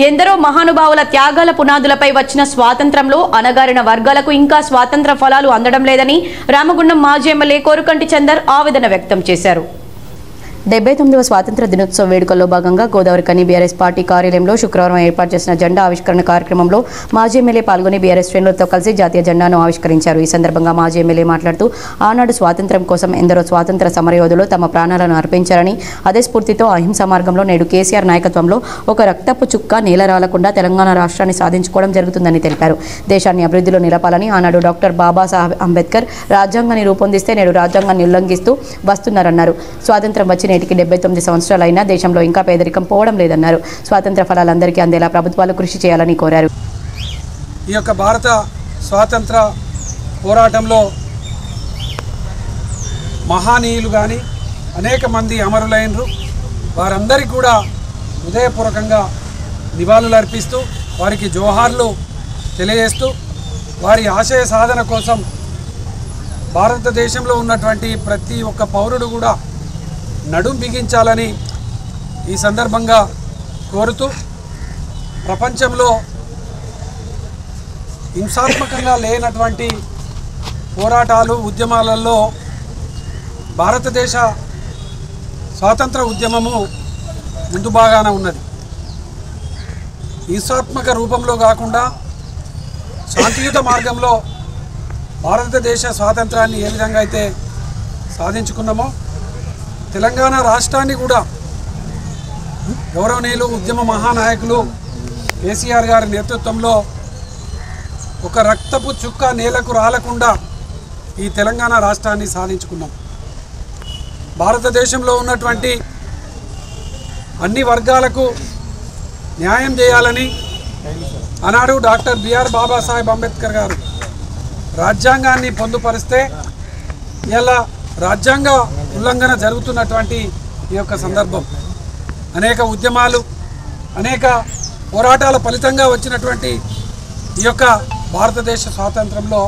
ఎందరో మహానుభావుల త్యాగాల పునాదులపై వచ్చిన స్వాతంత్రంలో అణగారిన వర్గాలకు ఇంకా స్వాతంత్ర ఫలాలు అందడం లేదని రామగుండం మాజీ ఎమ్మెల్యే కోరుకంటి చందర్ ఆవేదన వ్యక్తం చేశారు. 79వ స్వాతంత్ర దినోత్సవ వేడుకల్లో భాగంగా గోదావరిఖని బీఆర్ఎస్ పార్టీ కార్యాలయంలో శుక్రవారం ఏర్పాటు చేసిన జెండా ఆవిష్కరణ కార్యక్రమంలో మాజీ ఎమ్మెల్యే పాల్గొని బీఆర్ఎస్ శ్రేణులతో కలిసి జాతీయ జెండాను ఆవిష్కరించారు. ఈ సందర్భంగా మాజీ ఎమ్మెల్యే మాట్లాడుతూ ఆనాడు స్వాతంత్ర్యం కోసం ఎందరో స్వాతంత్ర సమరయోధులు తమ ప్రాణాలను అర్పించారని, అదే స్ఫూర్తితో అహింసా మార్గంలో నేడు కేసీఆర్ నాయకత్వంలో ఒక రక్తపు చుక్క నేలరాలకుండా తెలంగాణ రాష్ట్రాన్ని సాధించుకోవడం జరుగుతుందని తెలిపారు. దేశాన్ని అభివృద్ధిలో నిలపాలని ఆనాడు డాక్టర్ బాబాసాహెబ్ అంబేద్కర్ రాజ్యాంగాన్ని రూపొందిస్తే నేడు రాజ్యాంగాన్ని ఉల్లంఘిస్తూ వస్తున్నారన్నారు. స్వాతంత్ర్యం వచ్చి నేటికి 79 సంవత్సరాలైనా దేశంలో ఇంకా పేదరికం పోవడం లేదన్నారు. స్వాతంత్ర ఫలాలందరికీ అందేలా ప్రభుత్వాలు కృషి చేయాలని కోరారు. ఈ యొక్క భారత స్వాతంత్ర పోరాటంలో మహానీయులు కానీ అనేక మంది అమరులైనరు. వారందరికీ కూడా హృదయపూర్వకంగా నివాళులు అర్పిస్తూ వారికి జోహార్లు తెలియజేస్తూ వారి ఆశయ సాధన కోసం భారతదేశంలో ఉన్నటువంటి ప్రతి ఒక్క పౌరుడు కూడా నడుం బిగించాలని ఈ సందర్భంగా కోరుతూ ప్రపంచంలో హింసాత్మకంగా లేనటువంటి పోరాటాలు ఉద్యమాలలో భారతదేశ స్వాతంత్ర ఉద్యమము ముందు బాగానే ఉన్నది. హింసాత్మక రూపంలో కాకుండా శాంతియుత మార్గంలో భారతదేశ స్వాతంత్రాన్ని ఏ విధంగా అయితే సాధించుకున్నామో తెలంగాణ రాష్ట్రాన్ని కూడా గౌరవనీయులు ఉద్యమ మహానాయకులు కేసీఆర్ గారి నేతృత్వంలో ఒక రక్తపు చుక్క నేలకు రాలకుండా ఈ తెలంగాణ రాష్ట్రాన్ని సాధించుకున్నాం. భారతదేశంలో ఉన్నటువంటి అన్ని వర్గాలకు న్యాయం చేయాలని ఆనాడు డాక్టర్ బిఆర్ బాబాసాహెబ్ అంబేద్కర్ గారు రాజ్యాంగాన్ని పొందుపరిస్తే ఇలా రాజ్యాంగ ఉల్లంఘన జరుగుతున్నటువంటి ఈ యొక్క సందర్భం అనేక ఉద్యమాలు అనేక పోరాటాల ఫలితంగా వచ్చినటువంటి ఈ యొక్క భారతదేశ స్వాతంత్రంలో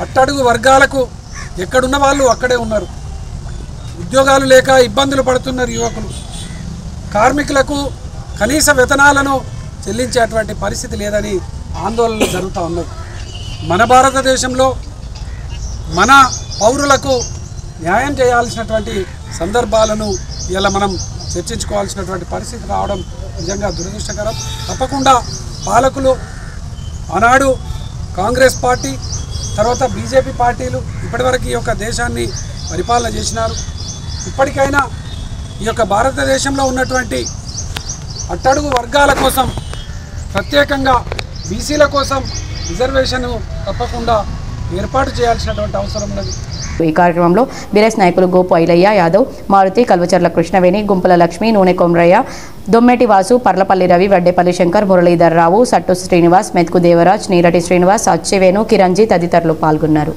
అట్టడుగు వర్గాలకు ఎక్కడున్న వాళ్ళు అక్కడే ఉన్నారు. ఉద్యోగాలు లేక ఇబ్బందులు పడుతున్నారు యువకులు. కార్మికులకు కనీస వేతనాలను చెల్లించేటువంటి పరిస్థితి లేదని ఆందోళనలు జరుగుతూ ఉన్నాయి. మన భారతదేశంలో మన పౌరులకు న్యాయం చేయాల్సినటువంటి సందర్భాలను ఇలా మనం చర్చించుకోవాల్సినటువంటి పరిస్థితి రావడం నిజంగా దురదృష్టకరం. తప్పకుండా పాలకులు ఆనాడు కాంగ్రెస్ పార్టీ తర్వాత బీజేపీ పార్టీలు ఇప్పటివరకు ఈ యొక్క దేశాన్ని పరిపాలన చేసినారు. ఇప్పటికైనా ఈ యొక్క భారతదేశంలో ఉన్నటువంటి అట్టడుగు వర్గాల కోసం ప్రత్యేకంగా బీసీల కోసం రిజర్వేషన్ తప్పకుండా ఏర్పాటు చేయాల్సినటువంటి అవసరం ఉన్నది. ఈ కార్యక్రమంలో బీఆర్ఎస్ నాయకులు గోపు ఐలయ్య యాదవ్, మారుతి, కల్వచర్ల కృష్ణవేణి, గుంపుల లక్ష్మి, నూనె కొమరయ్య, దొమ్మెటి వాసు, పర్లపల్లి రవి, వడ్డేపల్లి శంకర్, మురళీధర్ రావు, సట్టు శ్రీనివాస్, మెతుకు దేవరాజ్, నీరటి శ్రీనివాస్, అచ్చెవేణు, కిరంజీ తదితరులు పాల్గొన్నారు.